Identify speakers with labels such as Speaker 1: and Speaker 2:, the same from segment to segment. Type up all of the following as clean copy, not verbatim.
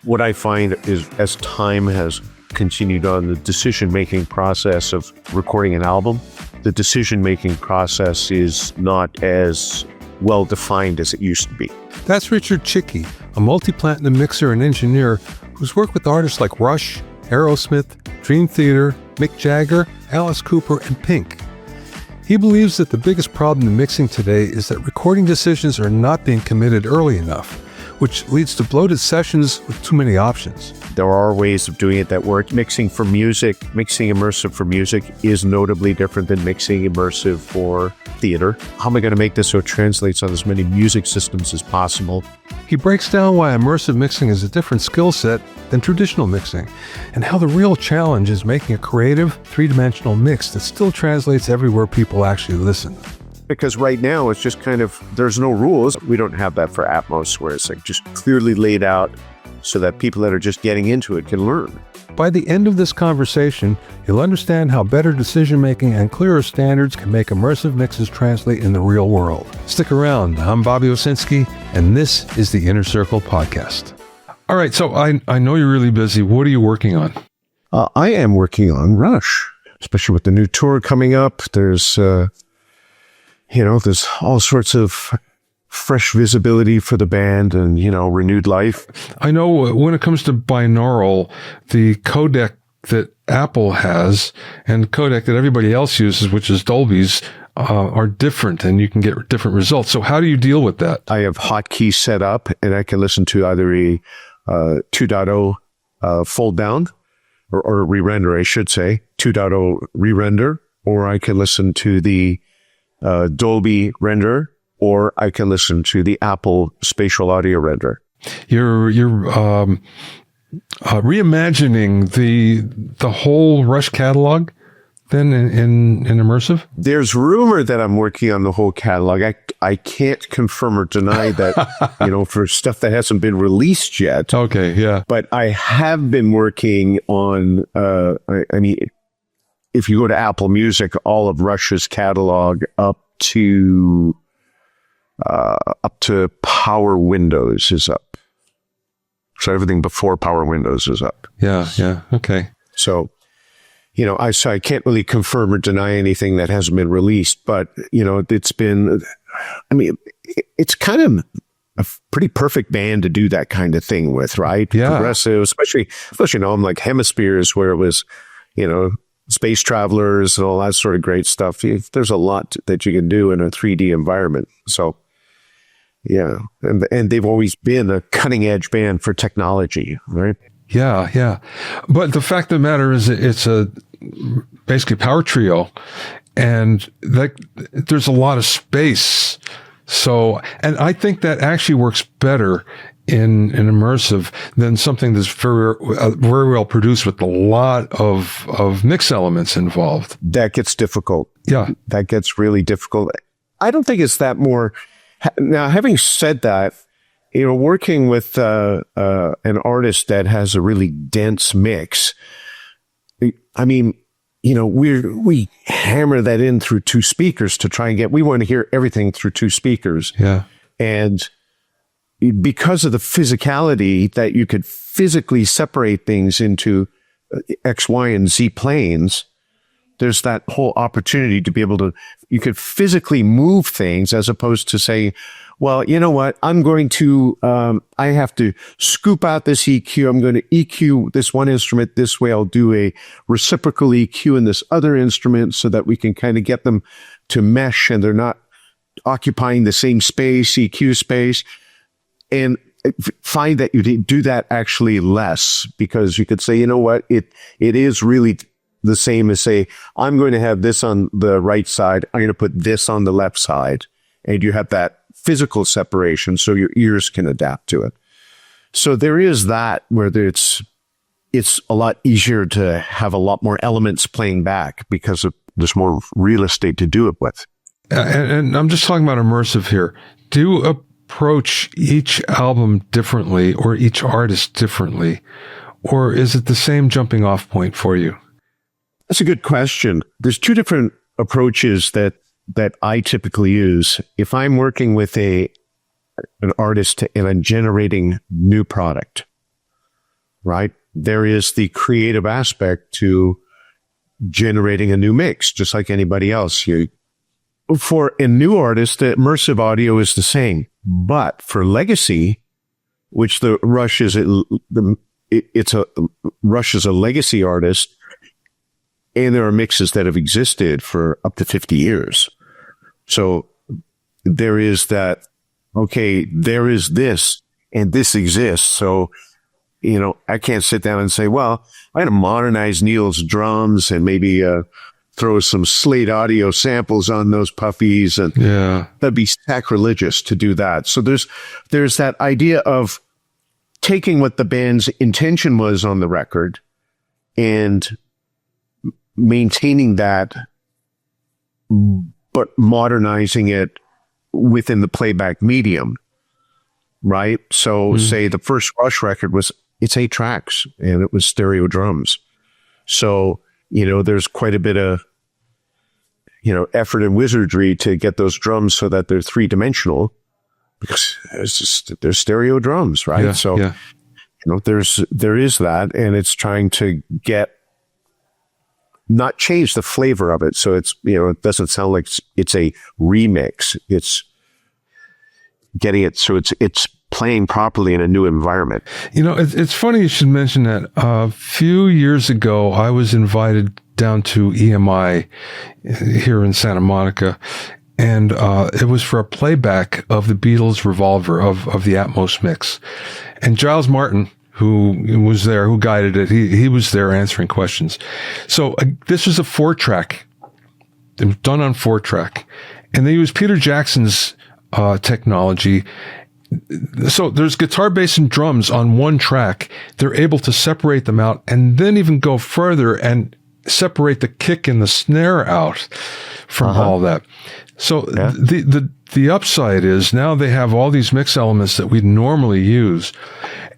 Speaker 1: What I find is as time has continued on, the decision-making process of recording an album, the decision-making process is not as well-defined as it used to be.
Speaker 2: That's Richard Chycki, a multi-platinum mixer and engineer who's worked with artists like Rush, Aerosmith, Dream Theater, Mick Jagger, Alice Cooper, and Pink. He believes that the biggest problem in mixing today is that recording decisions are not being committed early enough, which leads to bloated sessions with too many options.
Speaker 1: There are ways of doing it that work. Mixing immersive for music is notably different than mixing immersive for theater. How am I going to make this so it translates on as many music systems as possible?
Speaker 2: He breaks down why immersive mixing is a different skill set than traditional mixing, and how the real challenge is making a creative, three-dimensional mix that still translates everywhere people actually listen.
Speaker 1: Because right now it's just kind of, there's no rules. We don't have that for Atmos, where it's like just clearly laid out so that people that are just getting into it can learn.
Speaker 2: By the end of this conversation, you'll understand how better decision-making and clearer standards can make immersive mixes translate in the real world. Stick around. I'm Bobby Owsinski, and this is the Inner Circle Podcast. All right, so I know you're really busy. What are you working on?
Speaker 1: I am working on Rush, especially with the new tour coming up. There's there's all sorts of fresh visibility for the band and, renewed life.
Speaker 2: I know when it comes to binaural, the codec that Apple has and the codec that everybody else uses, which is Dolby's, are different, and you can get different results. So how do you deal with that?
Speaker 1: I have hotkeys set up, and I can listen to either a 2.0 fold down or re-render, I should say, 2.0 re-render, or I can listen to the Dolby render, or I can listen to the Apple spatial audio render.
Speaker 2: You're reimagining the whole Rush catalog then in immersive?
Speaker 1: There's rumor that I'm working on the whole catalog. I can't confirm or deny that, for stuff that hasn't been released yet.
Speaker 2: Okay, yeah.
Speaker 1: But I have been working on, if you go to Apple Music, all of Rush's catalog up to Power Windows is up. So everything before Power Windows is up.
Speaker 2: Yeah, okay.
Speaker 1: So, I can't really confirm or deny anything that hasn't been released, but, it's been, it's kind of a pretty perfect band to do that kind of thing with, right?
Speaker 2: Yeah.
Speaker 1: Progressive, especially I'm like Hemispheres, where it was, space travelers and all that sort of great stuff. There's a lot that you can do in a 3D environment. So, yeah. And they've always been a cutting edge band for technology, right?
Speaker 2: Yeah. But the fact of the matter is it's a basically power trio, and there's a lot of space. So, and I think that actually works better in immersive than something that's very well produced with a lot of mix elements involved.
Speaker 1: That gets difficult.
Speaker 2: Yeah.
Speaker 1: That gets really difficult. I don't think it's that more. Now, having said that, working with an artist that has a really dense mix, we hammer that in through two speakers to try and we want to hear everything through two speakers.
Speaker 2: Yeah.
Speaker 1: And because of the physicality that you could physically separate things into X, Y, and Z planes, there's that whole opportunity to be able to, you could physically move things as opposed to say, well, you know what, I'm going to, I have to scoop out this EQ. I'm going to EQ this one instrument this way. I'll do a reciprocal EQ in this other instrument so that we can kind of get them to mesh and they're not occupying the same space, EQ space. And find that you do that actually less, because you could say, you know what, it is really the same as say, I'm going to have this on the right side. I'm going to put this on the left side. And you have that physical separation so your ears can adapt to it. So there is that where it's a lot easier to have a lot more elements playing back because there's more real estate to do it with.
Speaker 2: And I'm just talking about immersive here. Do you approach each album differently or each artist differently? Or is it the same jumping off point for you?
Speaker 1: That's a good question. There's two different approaches that I typically use. If I'm working with an artist and I'm generating new product, right? There is the creative aspect to generating a new mix, just like anybody else. For a new artist, the immersive audio is the same. But for legacy, which the Rush is, Rush is a legacy artist, and there are mixes that have existed for up to 50 years. So there is that, okay, there is this, and this exists. So, I can't sit down and say, well, I'm going to modernize Neil's drums and maybe throw some Slate Audio samples on those puffies. And that'd be sacrilegious to do that. So there's that idea of taking what the band's intention was on the record and maintaining that, but modernizing it within the playback medium, right? So say the first Rush record it's 8 tracks and it was stereo drums. So, there's quite a bit of, effort and wizardry to get those drums so that they're 3-dimensional, because they're stereo drums, right? There is that, and it's trying to not change the flavor of it. So it's, it doesn't sound like it's a remix. It's getting it so it's playing properly in a new environment.
Speaker 2: It's funny you should mention that. A few years ago, I was invited down to EMI here in Santa Monica, and it was for a playback of the Beatles' Revolver of the Atmos mix. And Giles Martin, who was there, who guided it, he was there answering questions. So this was a 4-track. It was done on 4-track. And they used Peter Jackson's technology. So there's guitar, bass, and drums on 1 track. They're able to separate them out and then even go further and separate the kick and the snare out from all that. So the upside is now they have all these mix elements that we'd normally use.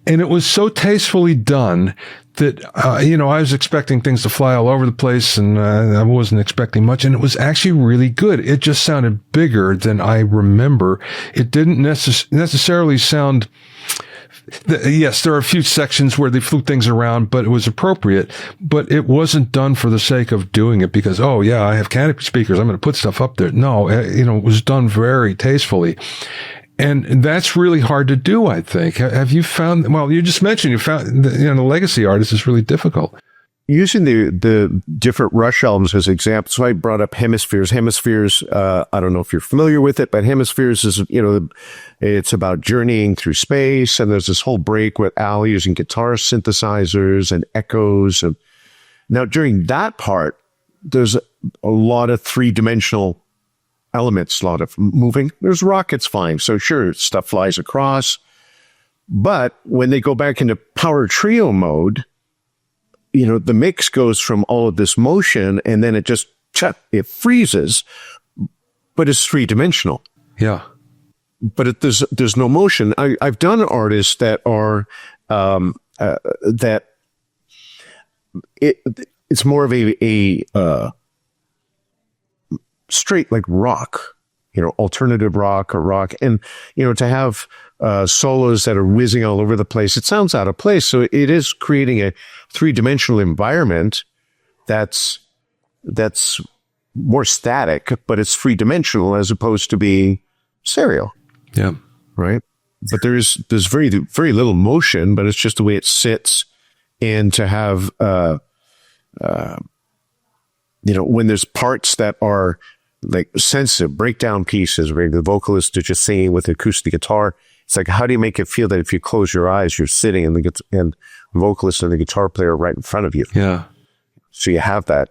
Speaker 2: And it was so tastefully done that, I was expecting things to fly all over the place, and I wasn't expecting much. And it was actually really good. It just sounded bigger than I remember. It didn't necessarily sound... Yes, there are a few sections where they flew things around, but it was appropriate. But it wasn't done for the sake of doing it because, I have canopy speakers, I'm going to put stuff up there. No, it was done very tastefully. And that's really hard to do, I think. Have you found, well, you just mentioned you found, the legacy artist is really difficult.
Speaker 1: Using the different Rush albums as examples, so I brought up Hemispheres. Hemispheres, I don't know if you're familiar with it, but Hemispheres is, it's about journeying through space, and there's this whole break with Al using guitar synthesizers and echoes. And now during that part, there's a lot of 3-dimensional elements, a lot of moving. There's rockets flying, so sure, stuff flies across. But when they go back into power trio mode, the mix goes from all of this motion, and then it just, it freezes, but it's 3-dimensional.
Speaker 2: Yeah.
Speaker 1: But there's no motion. I've done artists that are, it's more of a straight like rock, alternative rock or rock. And, to have solos that are whizzing all over the place, it sounds out of place. So it is creating a 3-dimensional environment that's more static, but it's 3-dimensional as opposed to being stereo.
Speaker 2: Yeah.
Speaker 1: Right. But there's very, very little motion, but it's just the way it sits. And to have, when there's parts that are like sensitive breakdown pieces where the vocalist is just singing with acoustic guitar, it's like, how do you make it feel that if you close your eyes, you're sitting and the vocalist and the guitar player right in front of you?
Speaker 2: Yeah.
Speaker 1: So you have that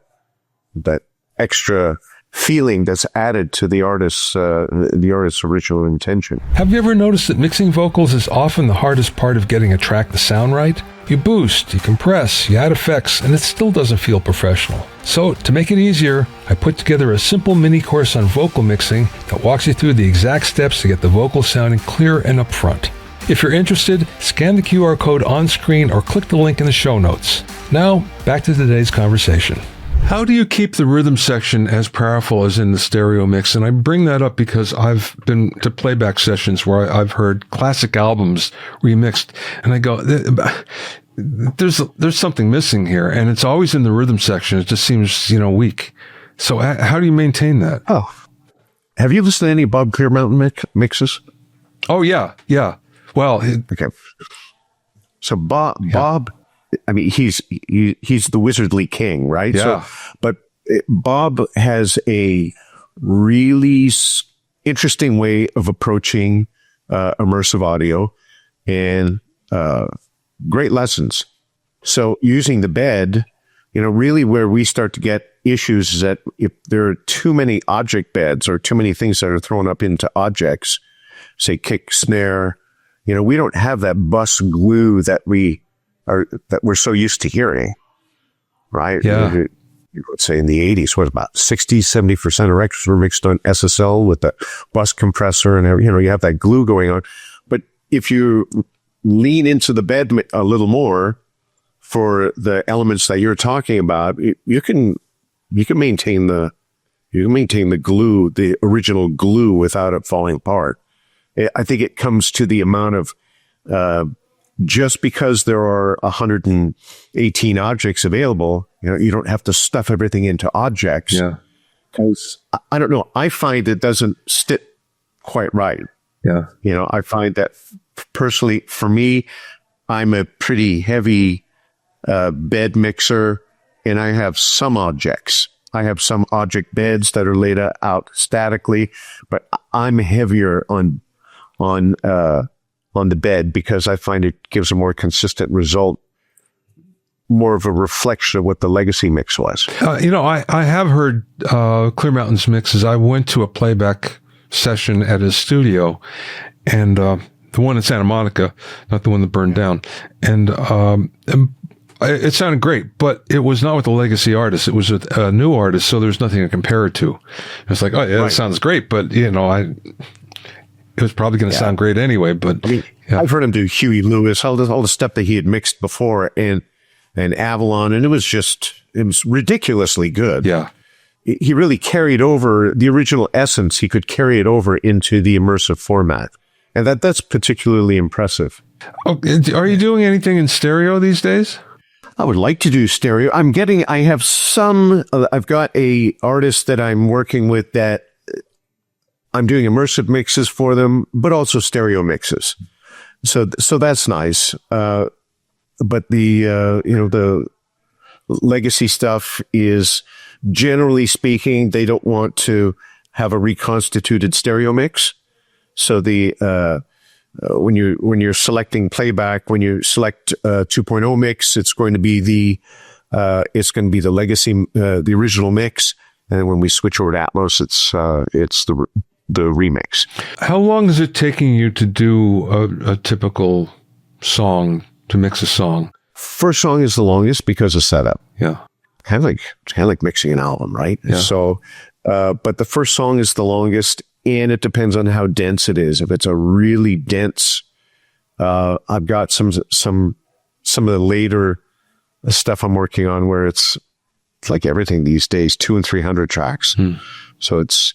Speaker 1: extra feeling that's added to the artist's original intention.
Speaker 2: Have you ever noticed that mixing vocals is often the hardest part of getting a track to sound right? You boost, you compress, you add effects, and it still doesn't feel professional. So, to make it easier, I put together a simple mini course on vocal mixing that walks you through the exact steps to get the vocals sounding clear and upfront. If you're interested, scan the QR code on screen or click the link in the show notes. Now, back to today's conversation. How do you keep the rhythm section as powerful as in the stereo mix? And I bring that up because I've been to playback sessions where I've heard classic albums remixed, and I go, there's something missing here, and it's always in the rhythm section. It just seems, weak. So how do you maintain that?
Speaker 1: Oh, have you listened to any Bob Clearmountain mixes?
Speaker 2: Oh yeah. Well,
Speaker 1: okay. So Bob, I mean, he's the wizardly king, right?
Speaker 2: Yeah.
Speaker 1: But Bob has a really interesting way of approaching immersive audio, and great lessons. So using the bed, really where we start to get issues is that if there are too many object beds or too many things that are thrown up into objects, say kick, snare, we don't have that bus glue that we're so used to hearing, right?
Speaker 2: Yeah.
Speaker 1: Let's say in the 80s, what about 60, 70% of records were mixed on SSL with the bus compressor and, you have that glue going on. But if you lean into the bed a little more for the elements that you're talking about, you can maintain the glue, the original glue, without it falling apart. I think it comes to the amount of, just because there are 118 objects available, you don't have to stuff everything into objects.
Speaker 2: Yeah.
Speaker 1: Because I don't know, I find it doesn't sit quite right.
Speaker 2: Yeah.
Speaker 1: I find that personally, for me, I'm a pretty heavy bed mixer, and I have some objects. I have some object beds that are laid out statically, but I'm heavier on the bed because I find it gives a more consistent result, more of a reflection of what the legacy mix was.
Speaker 2: I have heard Clearmountain's mixes. I went to a playback session at his studio, and the one in Santa Monica, not the one that burned down. And it sounded great, but it was not with a legacy artist. It was with a new artist, so there's nothing to compare it to. It's like, oh, yeah, that sounds great, but, it was probably going to sound great anyway. But
Speaker 1: I've heard him do Huey Lewis, all the stuff that he had mixed before, and Avalon, and it was ridiculously good.
Speaker 2: Yeah.
Speaker 1: He really carried over the original essence. He could carry it over into the immersive format. And that's particularly impressive.
Speaker 2: Oh, are you doing anything in stereo these days?
Speaker 1: I would like to do stereo. I've got a artist that I'm working with that I'm doing immersive mixes for them, but also stereo mixes. So that's nice. But the legacy stuff is, generally speaking, they don't want to have a reconstituted stereo mix. So when you're selecting playback, when you select 2.0 mix, it's going to be the legacy, the original mix. And when we switch over to Atmos, it's the remix.
Speaker 2: How long is it taking you to do a typical song, to mix a song?
Speaker 1: First song is the longest because of setup.
Speaker 2: Yeah.
Speaker 1: Kind of like mixing an album, right?
Speaker 2: Yeah.
Speaker 1: So, but the first song is the longest, and it depends on how dense it is. If it's a really dense, I've got some of the later stuff I'm working on where it's like everything these days, 200 and 300 tracks. So it's,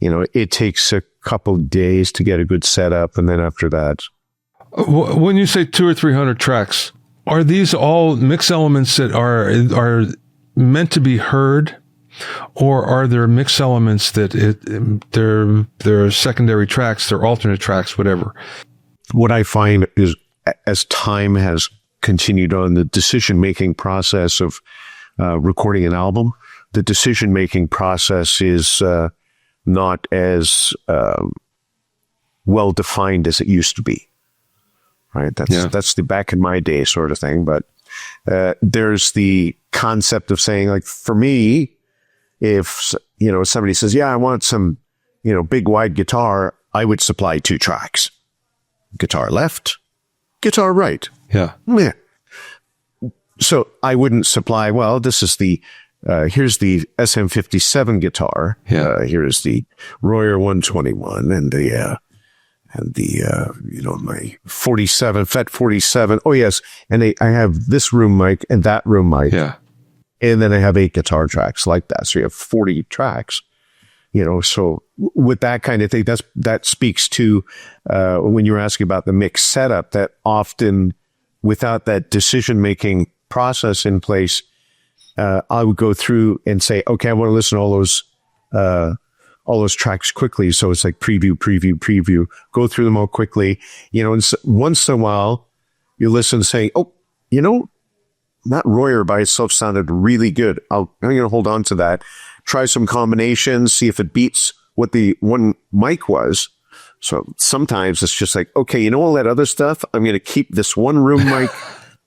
Speaker 1: it takes a couple days to get a good setup, and then after that.
Speaker 2: When you say 200 or 300 tracks, are these all mix elements that are meant to be heard, or are there mix elements that they're secondary tracks, they're alternate tracks, whatever?
Speaker 1: What I find is, as time has continued on, the decision-making process of recording an album, the decision-making process is not as well defined as it used to be. Right, that's the back in my day sort of thing. But there's the concept of saying, like, for me, if somebody says, "Yeah, I want some, big wide guitar," I would supply 2 tracks: guitar left, guitar right.
Speaker 2: Yeah.
Speaker 1: So I wouldn't supply. Well, this is here's the SM57 guitar.
Speaker 2: Yeah.
Speaker 1: Here's the Royer 121 and my 47, FET 47. Oh, yes. And I have this room mic and that room mic.
Speaker 2: Yeah.
Speaker 1: And then I have 8 guitar tracks like that. So you have 40 tracks, so with that kind of thing, that speaks to, when you're asking about the mix setup, that often without that decision-making process in place, I would go through and say, okay, I want to listen to all those tracks quickly. So it's like preview, go through them all quickly, and once in a while you listen saying, oh, that Royer by itself sounded really good. I'm going to hold on to that, try some combinations, see if it beats what the one mic was. So sometimes it's just like, okay, all that other stuff, I'm going to keep this one room mic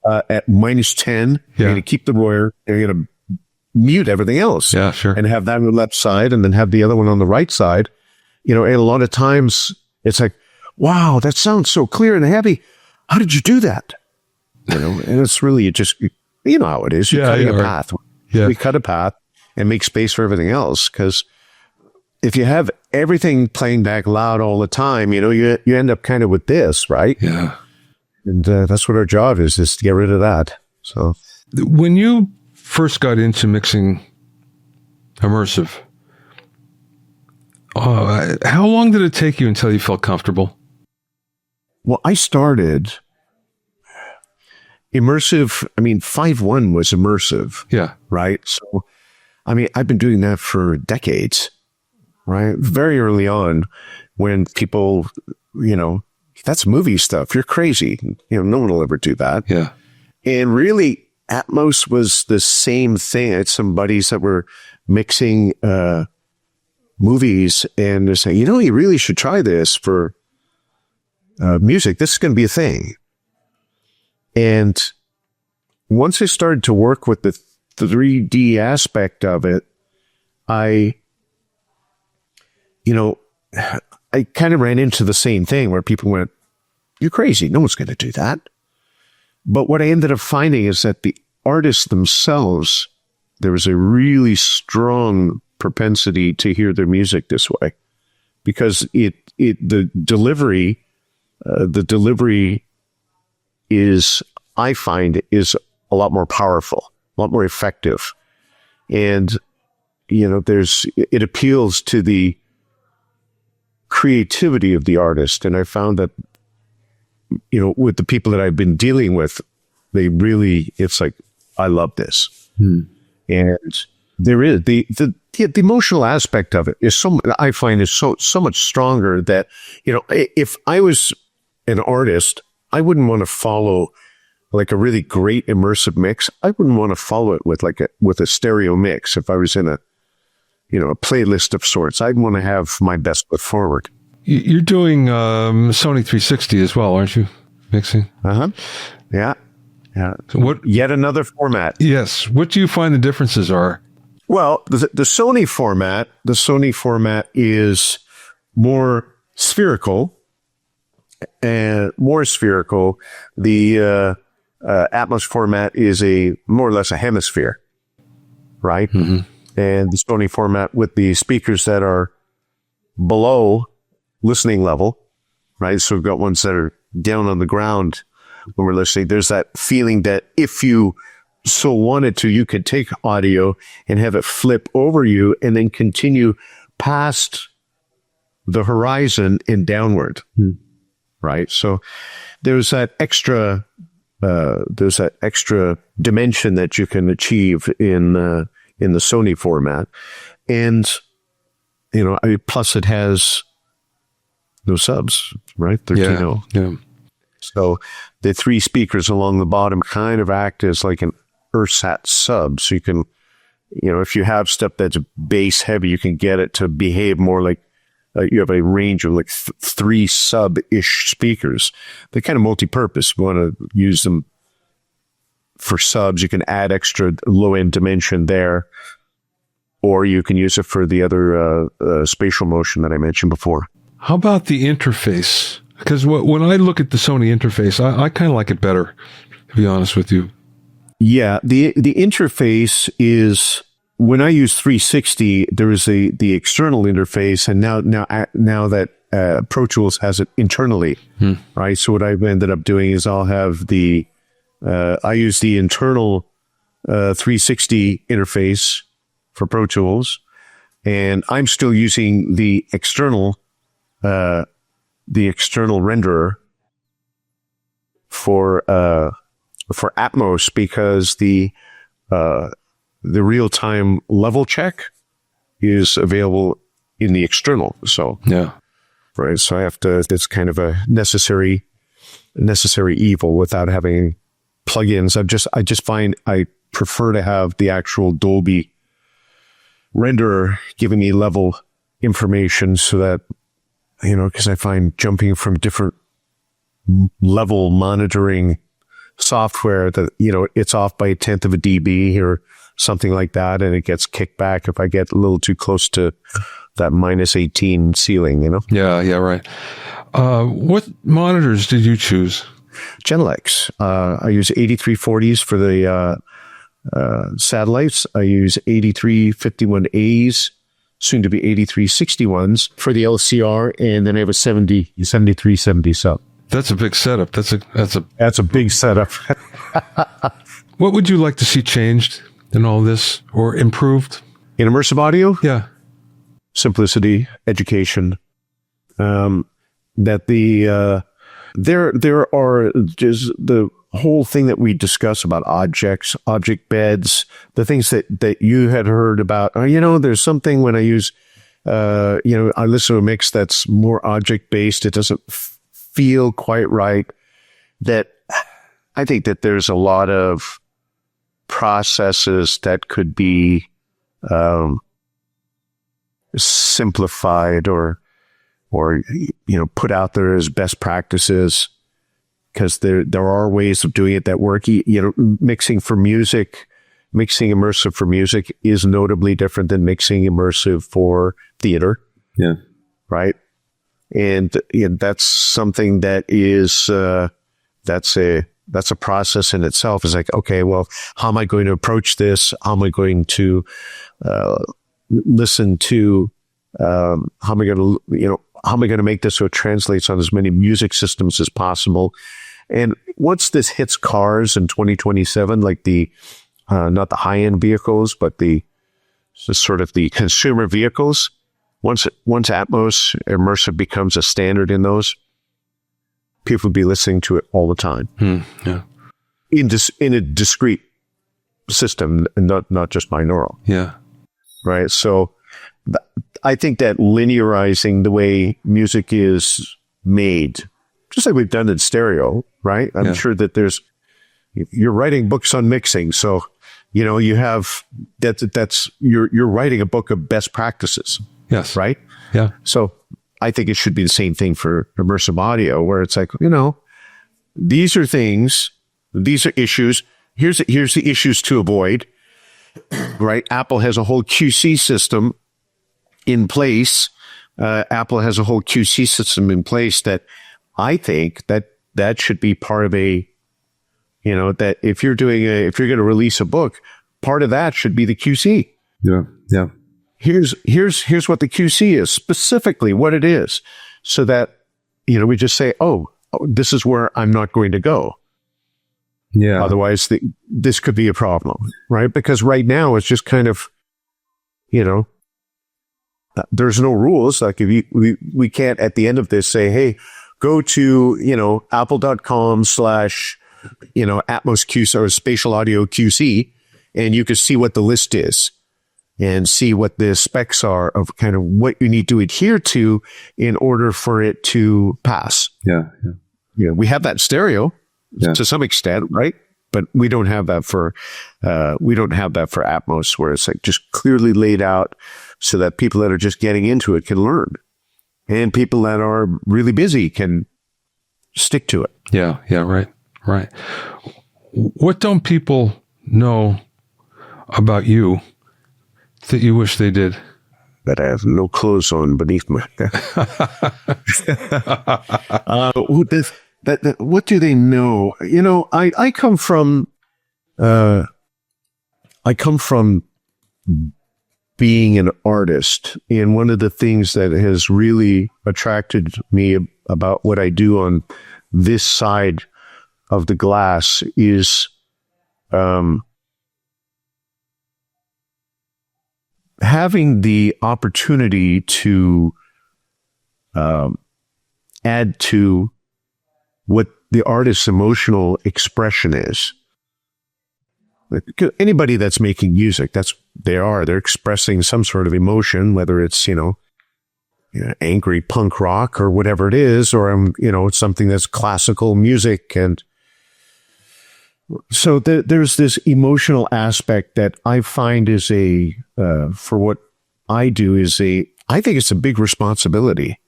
Speaker 1: at -10. I'm going to keep the Royer. I'm going to mute everything else.
Speaker 2: Yeah, sure.
Speaker 1: And have that on the left side and then have the other one on the right side. And a lot of times it's like, wow, that sounds so clear and heavy. How did you do that? And it's really, how it is. You're cutting a path.
Speaker 2: Yeah.
Speaker 1: We cut a path and make space for everything else. Because if you have everything playing back loud all the time, you end up kind of with this, right?
Speaker 2: Yeah.
Speaker 1: And that's what our job is to get rid of that. So
Speaker 2: when you first got into mixing immersive, how long did it take you until you felt comfortable?
Speaker 1: Well, I started immersive. 5.1 was immersive.
Speaker 2: Yeah.
Speaker 1: Right. So, I've been doing that for decades, right? Very early on when people, that's movie stuff. You're crazy. No one will ever do that.
Speaker 2: Yeah.
Speaker 1: And really, Atmos was the same thing. I had some buddies that were mixing movies, and they're saying, you really should try this for music. This is going to be a thing. And once I started to work with the 3D aspect of it, I kind of ran into the same thing where people went, you're crazy. No one's going to do that. But what I ended up finding is that the artists themselves, there was a really strong propensity to hear their music this way, because the delivery is, I find, is a lot more powerful, a lot more effective. And, it appeals to the creativity of the artist. And I found that, with the people that I've been dealing with, it's like, I love this. And there is the emotional aspect of it is I find is so much stronger that, if I was an artist, I wouldn't want to follow like a really great immersive mix. I wouldn't want to follow it with a stereo mix. If I was in a playlist of sorts, I'd want to have my best foot forward.
Speaker 2: You're doing Sony 360 as well, aren't you? Mixing.
Speaker 1: Yeah.
Speaker 2: So
Speaker 1: Yet another format.
Speaker 2: Yes. What do you find the differences are?
Speaker 1: Well, the Sony format is more spherical and more spherical. The Atmos format is more or less a hemisphere, right? Mm-hmm. And the Sony format with the speakers that are below listening level, right? So we've got ones that are down on the ground when we're listening. There's that feeling that if you so wanted to, you could take audio and have it flip over you and then continue past the horizon and downward, right? So there's that extra dimension that you can achieve in the Sony format. And, plus it has no subs, right? 13.0.
Speaker 2: Yeah.
Speaker 1: So the three speakers along the bottom kind of act as like an ersatz sub. So you can, if you have stuff that's bass heavy, you can get it to behave more like you have a range of like three sub-ish speakers. They're kind of multi-purpose. You want to use them for subs. You can add extra low-end dimension there, or you can use it for the other spatial motion that I mentioned before.
Speaker 2: How about the interface? Because when I look at the Sony interface, I kind of like it better, to be honest with you.
Speaker 1: Yeah, the interface is, when I use 360, there is the external interface, and now that Pro Tools has it internally, right? So what I've ended up doing is I'll have I use the internal 360 interface for Pro Tools, and I'm still using the external renderer for for Atmos because the real-time level check is available in the external. So
Speaker 2: Yeah.
Speaker 1: right, so I have to. It's kind of a necessary evil without having plugins. I just find I prefer to have the actual Dolby renderer giving me level information so that, because I find jumping from different level monitoring software that, it's off by 1/10 of a dB or something like that, and it gets kicked back if I get a little too close to that -18 ceiling,
Speaker 2: Yeah, right. What monitors did you choose?
Speaker 1: Genelex. I use 8340s for the satellites. I use 8351As, soon to be 8361s for the LCR, and then I have a 7370 sub.
Speaker 2: That's a big setup.
Speaker 1: That's a big setup.
Speaker 2: What would you like to see changed in all this or improved?
Speaker 1: In immersive audio,
Speaker 2: Yeah.
Speaker 1: simplicity, education. That there are just the whole thing that we discuss about objects, object beds, the things that you had heard about. There's something when I use, I listen to a mix that's more object based. It doesn't feel quite right. That I think that there's a lot of processes that could be simplified or put out there as best practices, because there are ways of doing it that work. Mixing immersive for music is notably different than mixing immersive for theater.
Speaker 2: Yeah.
Speaker 1: Right. And that's something that is, that's a process in itself. It's like, okay, well, how am I going to approach this? How am I going to, listen to, how am I going to make this so it translates on as many music systems as possible? And once this hits cars in 2027, like not the high-end vehicles, but the sort of the consumer vehicles, once Atmos immersive becomes a standard in those, people will be listening to it all the time.
Speaker 2: Yeah.
Speaker 1: In a discrete system, not just binaural.
Speaker 2: Yeah.
Speaker 1: Right. So I think that linearizing the way music is made, just like we've done in stereo, right? I'm sure that you're writing books on mixing. So, you have, you're writing a book of best practices.
Speaker 2: Yes.
Speaker 1: Right.
Speaker 2: Yeah.
Speaker 1: So I think it should be the same thing for immersive audio, where it's like, these are things, these are issues. Here's the issues to avoid, right? Apple has a whole QC system in place. Apple has a whole QC system in place that I think that should be part of that if you're going to release a book, part of that should be the QC.
Speaker 2: Yeah. Yeah.
Speaker 1: Here's what the QC is, specifically what it is, so that, we just say, oh, this is where I'm not going to go.
Speaker 2: Yeah.
Speaker 1: Otherwise, this could be a problem, right? Because right now it's just kind of, there's no rules. Like if we can't at the end of this say, hey, go to, apple.com/ Atmos QC or spatial audio QC, and you can see what the list is and see what the specs are of kind of what you need to adhere to in order for it to pass.
Speaker 2: Yeah. Yeah.
Speaker 1: We have that stereo to some extent, right? But we don't have that for Atmos, where it's like just clearly laid out so that people that are just getting into it can learn, and people that are really busy can stick to it.
Speaker 2: Yeah. Yeah. Right. What don't people know about you that you wish they did?
Speaker 1: That I have no clothes on beneath my. What do they know? I come from being an artist, and one of the things that has really attracted me about what I do on this side of the glass is having the opportunity to add to what the artist's emotional expression is. anybody that's making music, they're expressing some sort of emotion, whether it's, angry punk rock or whatever it is, or, it's something that's classical music. And so there's this emotional aspect that I find is for what I do I think it's a big responsibility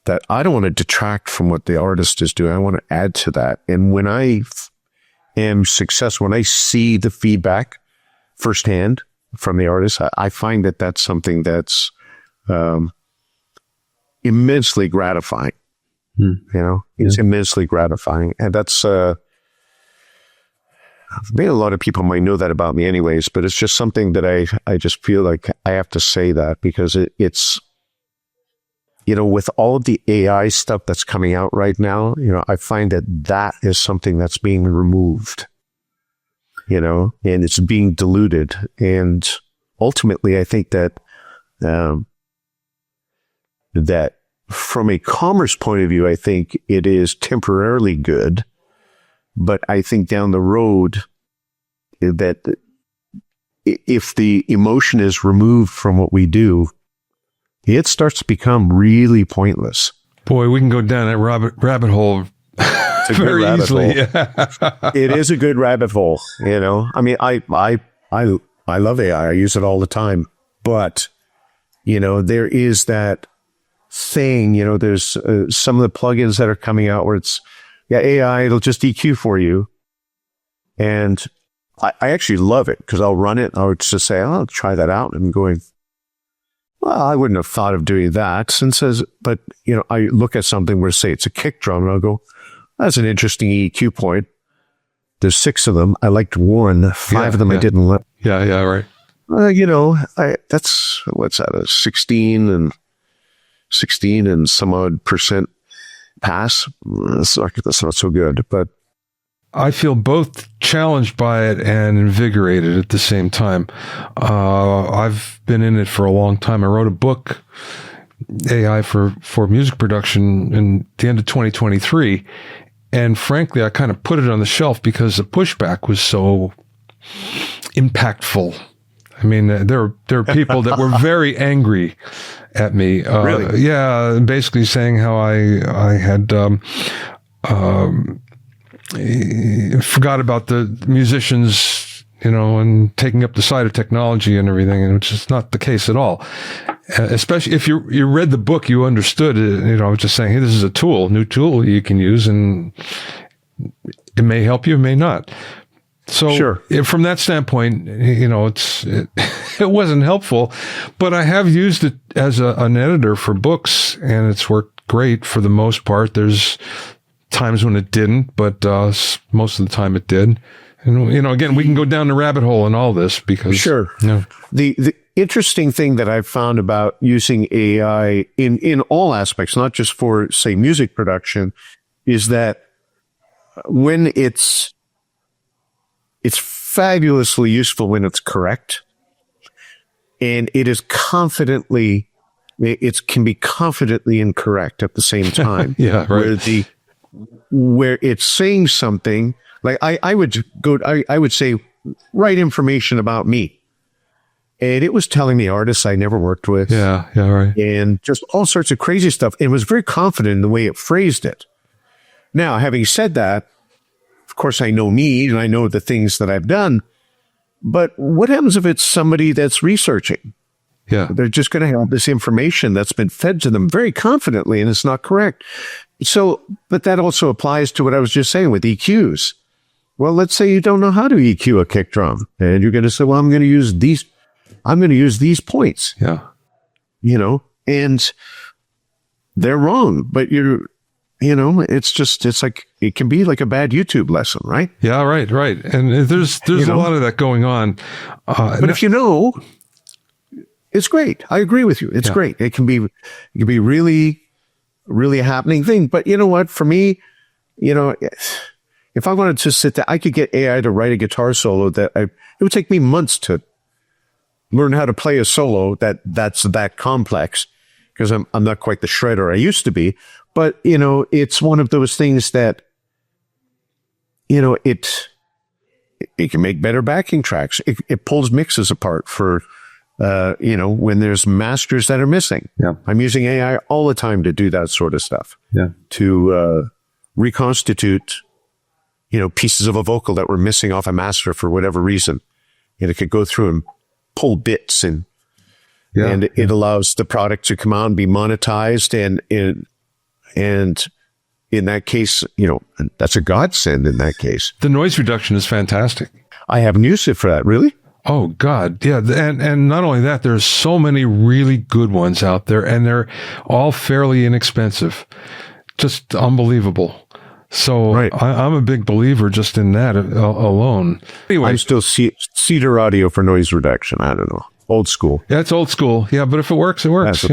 Speaker 1: that I don't want to detract from what the artist is doing. I want to add to that. And when I am successful, when I see the feedback firsthand from the artist, I find that that's something that's immensely gratifying. It's immensely gratifying. And that's, maybe a lot of people might know that about me anyways, but it's just something that I just feel like I have to say that because it's, with all of the AI stuff that's coming out right now, I find that is something that's being removed, and it's being diluted. And ultimately, I think that, that from a commerce point of view, I think it is temporarily good. But I think down the road that if the emotion is removed from what we do, it starts to become really pointless.
Speaker 2: Boy, we can go down that rabbit hole very easily.
Speaker 1: It is a good rabbit hole. I mean, I love AI. I use it all the time. But, there is that thing, there's some of the plugins that are coming out where it's, AI, it'll just EQ for you. And I actually love it because I'll run it. I'll just say, I'll try that out. And I'm going, well, I wouldn't have thought of doing that. And but I look at something where say it's a kick drum and I'll go, that's an interesting EQ point. There's 6 of them. I liked 1. 5 of them I didn't like.
Speaker 2: Yeah, right.
Speaker 1: That's, what's that, a 16 and some odd percent pass. That's not so good, but
Speaker 2: I feel both challenged by it and invigorated at the same time. I've been in it for a long time. I wrote a book, AI for music production, in the end of 2023. And frankly, I kind of put it on the shelf because the pushback was so impactful. I mean, there are people that were very angry at me.
Speaker 1: Really?
Speaker 2: Yeah, basically saying how I had forgot about the musicians, and taking up the side of technology and everything, and which is not the case at all. Especially if you read the book, you understood it. I was just saying, hey, this is a new tool you can use, and it may help you, it may not. So sure. From that standpoint, it wasn't helpful, but I have used it as an editor for books, and it's worked great for the most part. There's times when it didn't, but most of the time it did. And again, we can go down the rabbit hole in all this because
Speaker 1: sure. The interesting thing that I've found about using AI in all aspects, not just for say music production, is that when it's fabulously useful when it's correct, and it can be confidently incorrect at the same time.
Speaker 2: Yeah, right.
Speaker 1: Where it's saying something like I would say, write information about me. And it was telling me artists I never worked with.
Speaker 2: Yeah, right.
Speaker 1: And just all sorts of crazy stuff. And it was very confident in the way it phrased it. Now, having said that, of course, I know me and I know the things that I've done. But what happens if it's somebody that's researching?
Speaker 2: Yeah.
Speaker 1: They're just going to have this information that's been fed to them very confidently, and it's not correct. So, but that also applies to what I was just saying with EQs. Well, let's say you don't know how to EQ a kick drum, and you're going to say, well, I'm going to use these points.
Speaker 2: Yeah.
Speaker 1: And they're wrong, but it's like, it can be like a bad YouTube lesson, right?
Speaker 2: Yeah, right. And there's a lot of that going on.
Speaker 1: But if it's great. I agree with you. It's great. It can be really, really a happening thing. But you know what? For me, if I wanted to sit there, I could get AI to write a guitar solo it would take me months to learn how to play a solo that's that complex, because I'm not quite the shredder I used to be. But, it's one of those things that, it can make better backing tracks. It pulls mixes apart for, when there's masters that are missing.
Speaker 2: Yeah.
Speaker 1: I'm using AI all the time to do that sort of stuff.
Speaker 2: Yeah.
Speaker 1: To reconstitute, pieces of a vocal that were missing off a master for whatever reason. And it could go through and pull bits and it allows the product to come out and be monetized. And in that case, that's a godsend in that case.
Speaker 2: The noise reduction is fantastic.
Speaker 1: I haven't used it for that, really?
Speaker 2: Oh, God. Yeah. And not only that, there's so many really good ones out there, and they're all fairly inexpensive. Just unbelievable. So
Speaker 1: right.
Speaker 2: I'm a big believer just in that alone. Anyway,
Speaker 1: I'm still Cedar Audio for noise reduction. I don't know. Old school.
Speaker 2: Yeah, it's old school. Yeah, but if it works, it works,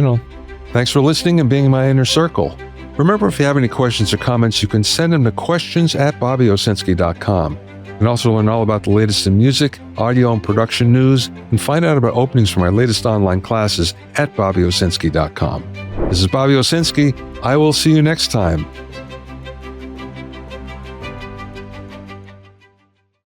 Speaker 2: Thanks for listening and being in my inner circle. Remember, if you have any questions or comments, you can send them to questions@bobbyowsinski.com. You can also learn all about the latest in music, audio, and production news, and find out about openings for my latest online classes at bobbyowsinski.com. This is Bobby Owsinski. I will see you next time.